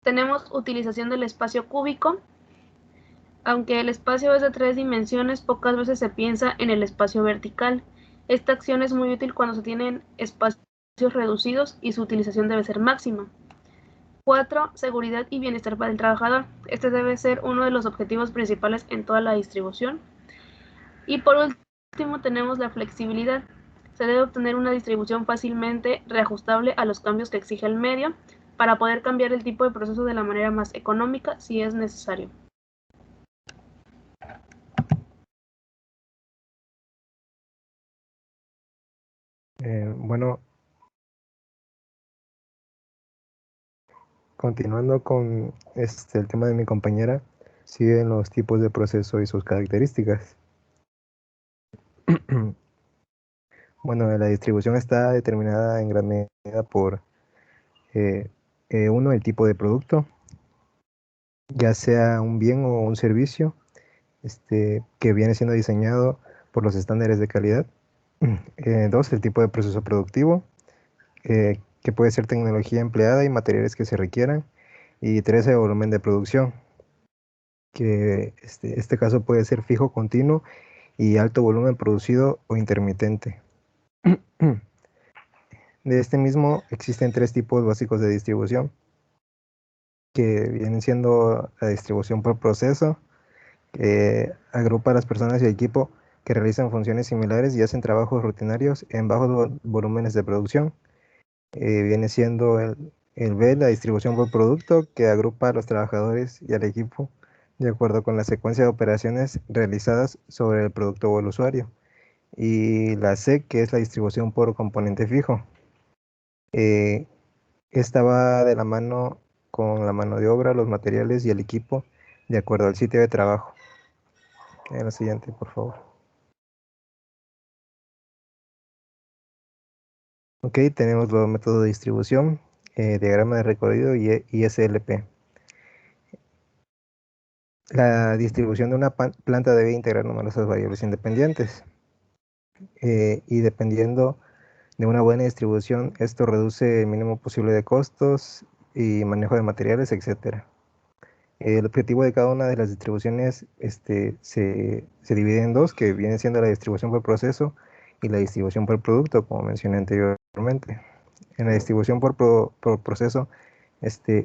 Tenemos utilización del espacio cúbico. Aunque el espacio es de 3 dimensiones, pocas veces se piensa en el espacio vertical. Esta acción es muy útil cuando se tienen espacios reducidos y su utilización debe ser máxima. 4. Seguridad y bienestar para el trabajador. Este debe ser uno de los objetivos principales en toda la distribución. Y por último tenemos la flexibilidad. Se debe obtener una distribución fácilmente reajustable a los cambios que exige el medio para poder cambiar el tipo de proceso de la manera más económica si es necesario. Bueno, continuando con el tema de mi compañera, siguen los tipos de proceso y sus características. Bueno, la distribución está determinada en gran medida por, uno, el tipo de producto, ya sea un bien o un servicio, que viene siendo diseñado por los estándares de calidad. 2, el tipo de proceso productivo, que puede ser tecnología empleada y materiales que se requieran. Y 13, volumen de producción, que este caso puede ser fijo, continuo y alto volumen producido o intermitente. De este mismo existen 3 tipos básicos de distribución, que vienen siendo la distribución por proceso, que agrupa a las personas y equipo que realizan funciones similares y hacen trabajos rutinarios en bajos volúmenes de producción. Viene siendo el B, la distribución por producto, que agrupa a los trabajadores y al equipo de acuerdo con la secuencia de operaciones realizadas sobre el producto o el usuario. Y la C, que es la distribución por componente fijo. Esta va de la mano con la mano de obra, los materiales y el equipo de acuerdo al sitio de trabajo. En la siguiente, por favor. Ok, tenemos los métodos de distribución, diagrama de recorrido y SLP. La distribución de una planta debe integrar numerosas variables independientes y dependiendo de una buena distribución, esto reduce el mínimo posible de costos y manejo de materiales, etc. El objetivo de cada una de las distribuciones se divide en 2, que viene siendo la distribución por proceso y la distribución por producto, como mencioné anteriormente. En la distribución por proceso,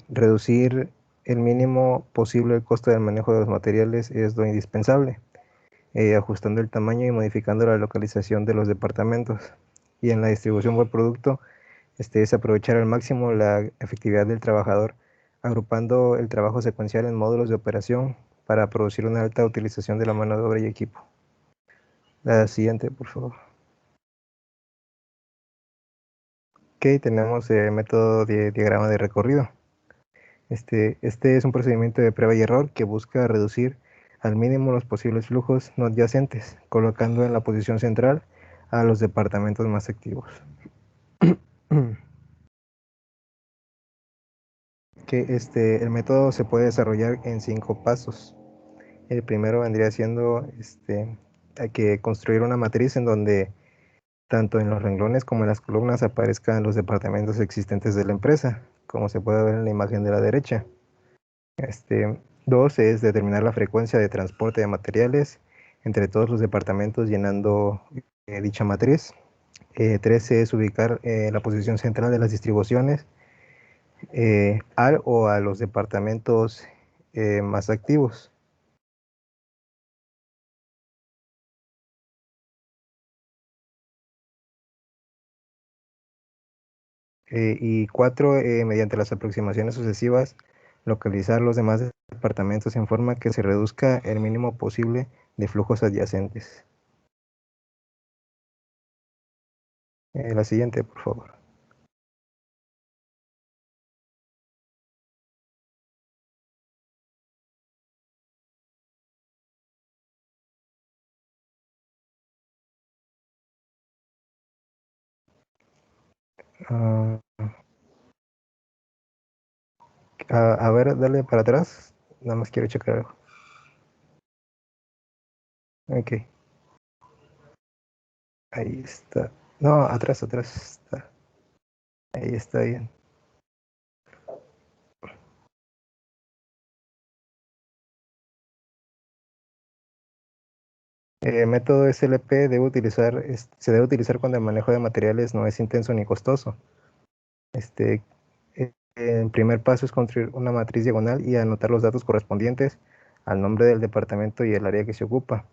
reducir el mínimo posible el costo del manejo de los materiales es lo indispensable, ajustando el tamaño y modificando la localización de los departamentos. Y en la distribución por producto, es aprovechar al máximo la efectividad del trabajador, agrupando el trabajo secuencial en módulos de operación para producir una alta utilización de la mano de obra y equipo. La siguiente, por favor. Ok, tenemos el método de diagrama de recorrido. Este es un procedimiento de prueba y error que busca reducir al mínimo los posibles flujos no adyacentes, colocando en la posición central a los departamentos más activos. El método se puede desarrollar en 5 pasos. El primero vendría siendo hay que construir una matriz en donde tanto en los renglones como en las columnas aparezcan los departamentos existentes de la empresa, como se puede ver en la imagen de la derecha. 2 es determinar la frecuencia de transporte de materiales entre todos los departamentos llenando dicha matriz. 3 es ubicar la posición central de las distribuciones al o a los departamentos más activos. Y 4, mediante las aproximaciones sucesivas, localizar los demás departamentos en forma que se reduzca el mínimo posible de flujos adyacentes. La siguiente, por favor. A ver, dale para atrás. Nada más quiero checar algo. Ok. Ahí está. No, atrás está. Ahí está bien. El método SLP se debe utilizar cuando el manejo de materiales no es intenso ni costoso. El primer paso es construir una matriz diagonal y anotar los datos correspondientes al nombre del departamento y el área que se ocupa.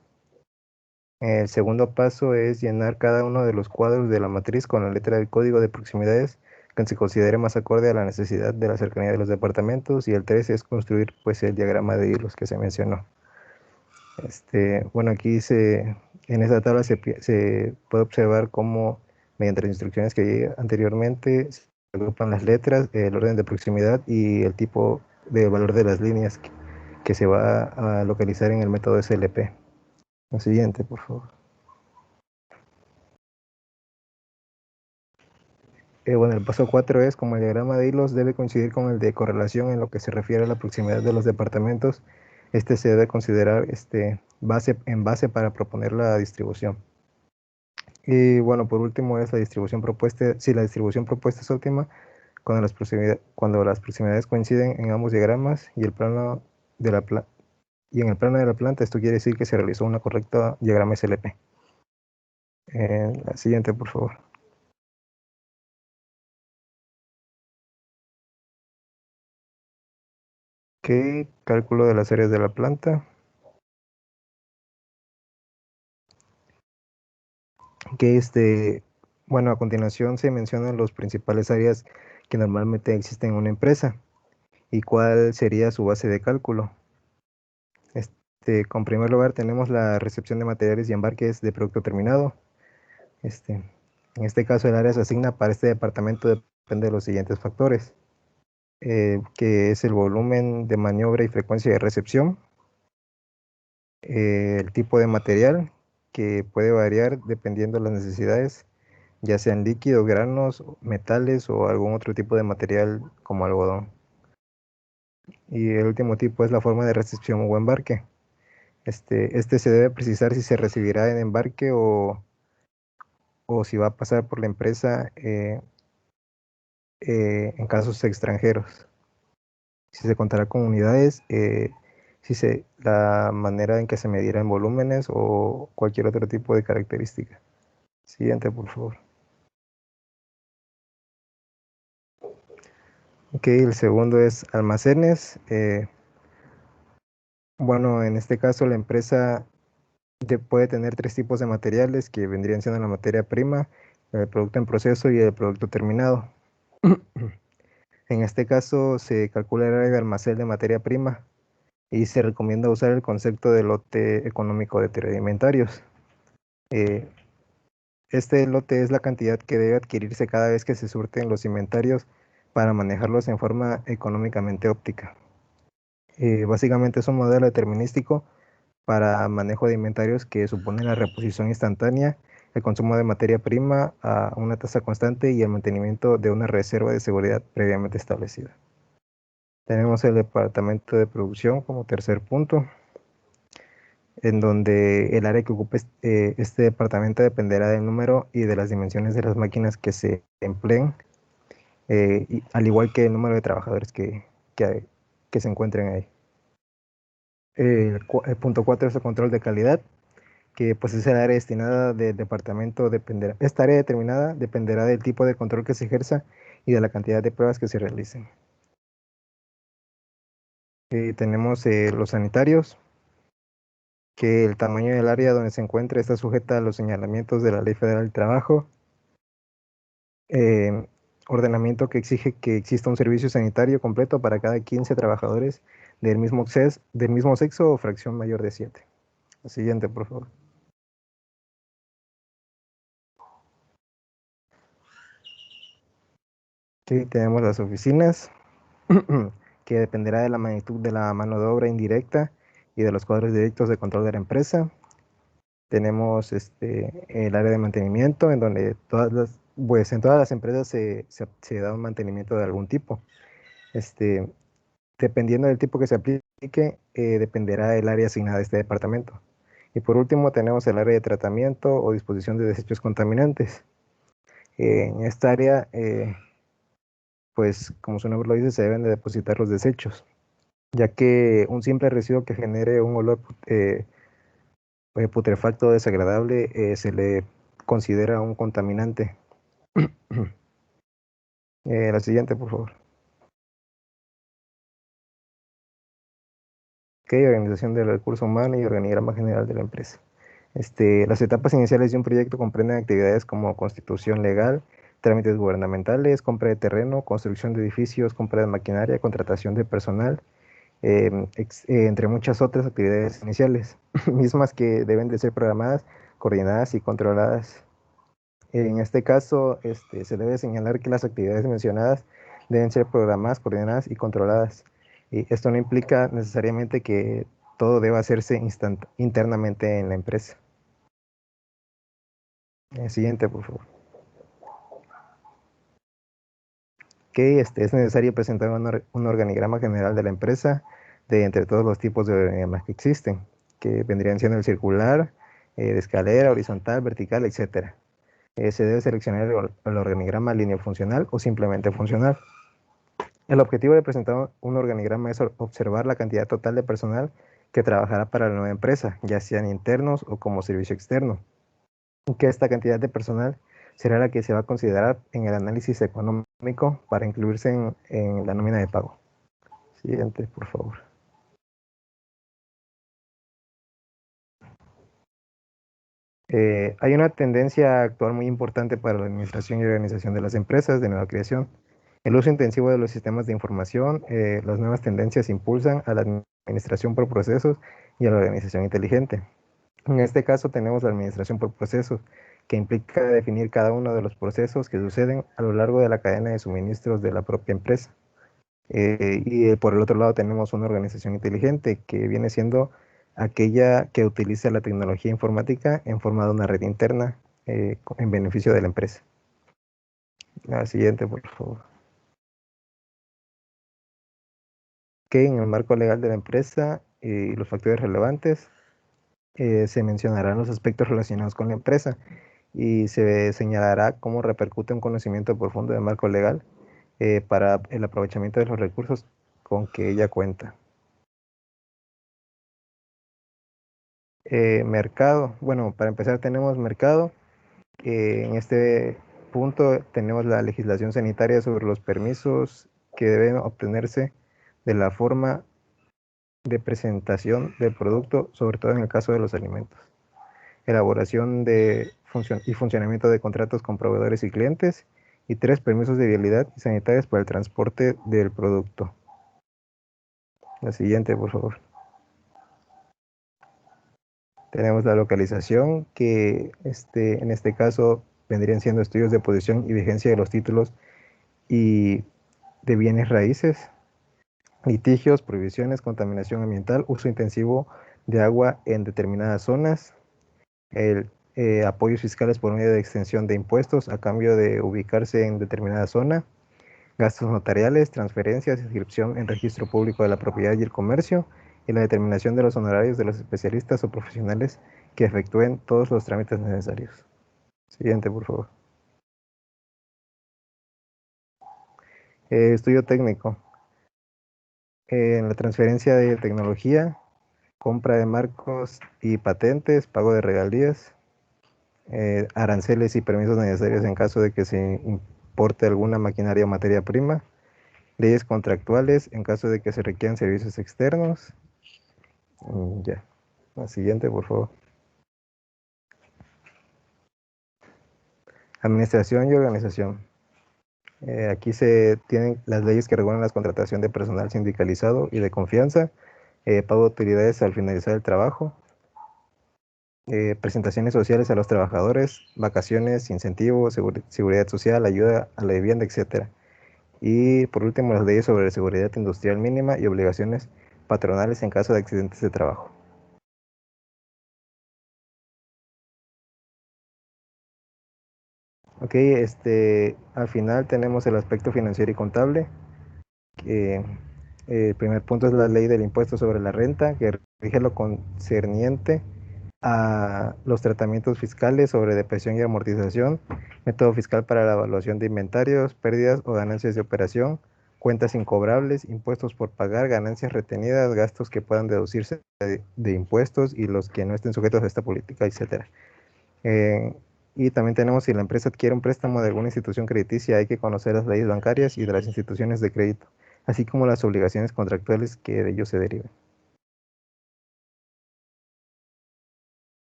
El segundo paso es llenar cada uno de los cuadros de la matriz con la letra del código de proximidades que se considere más acorde a la necesidad de la cercanía de los departamentos. Y el 3 es construir pues el diagrama de hilos que se mencionó. Bueno, aquí en esta tabla se puede observar cómo mediante las instrucciones que di anteriormente se agrupan las letras, el orden de proximidad y el tipo de valor de las líneas que se va a localizar en el método SLP. Lo siguiente, por favor. Bueno, el paso 4 es, como el diagrama de hilos debe coincidir con el de correlación en lo que se refiere a la proximidad de los departamentos, se debe considerar base para proponer la distribución. Y bueno, por último es la distribución propuesta. Si la distribución propuesta es óptima, cuando las proximidades coinciden en ambos diagramas y el plano de la y en el plano de la planta, esto quiere decir que se realizó una correcta diagrama SLP. La siguiente, por favor. ¿Qué cálculo de las áreas de la planta? Bueno, a continuación se mencionan las principales áreas que normalmente existen en una empresa y cuál sería su base de cálculo. Con primer lugar tenemos la recepción de materiales y embarques de producto terminado. En este caso el área se asigna para este departamento depende de los siguientes factores, que es el volumen de maniobra y frecuencia de recepción, el tipo de material, que puede variar dependiendo de las necesidades, ya sean líquidos, granos, metales o algún otro tipo de material como algodón. Y el último tipo es la forma de recepción o embarque. Este se debe precisar si se recibirá en embarque o si va a pasar por la empresa en casos extranjeros. Si se contará con unidades, la manera en que se medirá en volúmenes o cualquier otro tipo de característica. Siguiente, por favor. Ok, el segundo es almacenes. Bueno, en este caso la empresa puede tener tres tipos de materiales que vendrían siendo la materia prima, el producto en proceso y el producto terminado. En este caso se calcula el área de almacén de materia prima y se recomienda usar el concepto de lote económico de inventarios. Este lote es la cantidad que debe adquirirse cada vez que se surten los inventarios para manejarlos en forma económicamente óptica. Básicamente es un modelo determinístico para manejo de inventarios que supone la reposición instantánea, el consumo de materia prima a una tasa constante y el mantenimiento de una reserva de seguridad previamente establecida. Tenemos el departamento de producción como tercer punto, en donde el área que ocupe este departamento dependerá del número y de las dimensiones de las máquinas que se empleen, al igual que el número de trabajadores que se encuentren ahí. El punto 4 es el control de calidad, que pues es el área destinada del departamento. Esta área determinada dependerá del tipo de control que se ejerza y de la cantidad de pruebas que se realicen. Tenemos los sanitarios, que el tamaño del área donde se encuentra está sujeta a los señalamientos de la Ley Federal del Trabajo. Ordenamiento que exige que exista un servicio sanitario completo para cada 15 trabajadores del mismo sexo o fracción mayor de 7. La siguiente, por favor. Aquí tenemos las oficinas, que dependerá de la magnitud de la mano de obra indirecta y de los cuadros directos de control de la empresa. Tenemos el área de mantenimiento, en donde en todas las empresas se da un mantenimiento de algún tipo. Dependiendo del tipo que se aplique, dependerá el área asignada a este departamento. Y por último tenemos el área de tratamiento o disposición de desechos contaminantes. En esta área, pues como su nombre lo dice, se deben de depositar los desechos, ya que un simple residuo que genere un olor putrefacto desagradable se le considera un contaminante. La siguiente, por favor. Ok, organización del recurso humano y organigrama general de la empresa. Las etapas iniciales de un proyecto comprenden actividades como constitución legal, trámites gubernamentales, compra de terreno, construcción de edificios, compra de maquinaria, contratación de personal, entre muchas otras actividades iniciales, mismas que deben de ser programadas, coordinadas y controladas. En este caso, se debe señalar que las actividades mencionadas deben ser programadas, coordinadas y controladas. Y esto no implica necesariamente que todo deba hacerse internamente en la empresa. Siguiente, por favor. Ok, es necesario presentar un organigrama general de la empresa de entre todos los tipos de organigramas que existen, que vendrían siendo el circular, de escalera, horizontal, vertical, etc. Se debe seleccionar el organigrama lineofuncional o simplemente funcional. El objetivo de presentar un organigrama es observar la cantidad total de personal que trabajará para la nueva empresa, ya sean internos o como servicio externo. Y que esta cantidad de personal será la que se va a considerar en el análisis económico para incluirse en la nómina de pago. Siguiente, por favor. Hay una tendencia actual muy importante para la administración y organización de las empresas de nueva creación. El uso intensivo de los sistemas de información, las nuevas tendencias impulsan a la administración por procesos y a la organización inteligente. En este caso tenemos la administración por procesos, que implica definir cada uno de los procesos que suceden a lo largo de la cadena de suministros de la propia empresa. Y por el otro lado tenemos una organización inteligente, que viene siendo aquella que utiliza la tecnología informática en forma de una red interna en beneficio de la empresa. La siguiente, por favor. Que en el marco legal de la empresa y los factores relevantes se mencionarán los aspectos relacionados con la empresa y se señalará cómo repercute un conocimiento profundo del marco legal para el aprovechamiento de los recursos con que ella cuenta. Mercado. Bueno, para empezar tenemos mercado. En este punto tenemos la legislación sanitaria sobre los permisos que deben obtenerse de la forma de presentación del producto, sobre todo en el caso de los alimentos. Elaboración y funcionamiento de contratos con proveedores y clientes. Y 3, permisos de vialidad y sanitarios para el transporte del producto. La siguiente, por favor. Tenemos la localización, que en este caso vendrían siendo estudios de posición y vigencia de los títulos y de bienes raíces, litigios, prohibiciones, contaminación ambiental, uso intensivo de agua en determinadas zonas, apoyos fiscales por medio de extensión de impuestos a cambio de ubicarse en determinada zona, gastos notariales, transferencias, inscripción en registro público de la propiedad y el comercio, y la determinación de los honorarios de los especialistas o profesionales que efectúen todos los trámites necesarios. Siguiente, por favor. Estudio técnico. En la transferencia de tecnología, compra de marcos y patentes, pago de regalías, aranceles y permisos necesarios en caso de que se importe alguna maquinaria o materia prima, leyes contractuales en caso de que se requieran servicios externos. Ya. La siguiente, por favor. Administración y organización. Aquí se tienen las leyes que regulan la contratación de personal sindicalizado y de confianza, pago de utilidades al finalizar el trabajo, presentaciones sociales a los trabajadores, vacaciones, incentivos, seguridad social, ayuda a la vivienda, etc. Y por último, las leyes sobre seguridad industrial mínima y obligaciones patronales en caso de accidentes de trabajo. Ok, al final tenemos el aspecto financiero y contable. El primer punto es la ley del impuesto sobre la renta, que rige lo concerniente a los tratamientos fiscales sobre depreciación y amortización, método fiscal para la evaluación de inventarios, pérdidas o ganancias de operación, cuentas incobrables, impuestos por pagar, ganancias retenidas, gastos que puedan deducirse de impuestos y los que no estén sujetos a esta política, etc. Y también tenemos, si la empresa adquiere un préstamo de alguna institución crediticia, hay que conocer las leyes bancarias y de las instituciones de crédito, así como las obligaciones contractuales que de ello se deriven.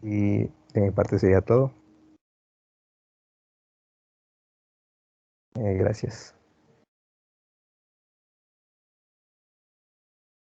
Y de mi parte sería todo. Gracias.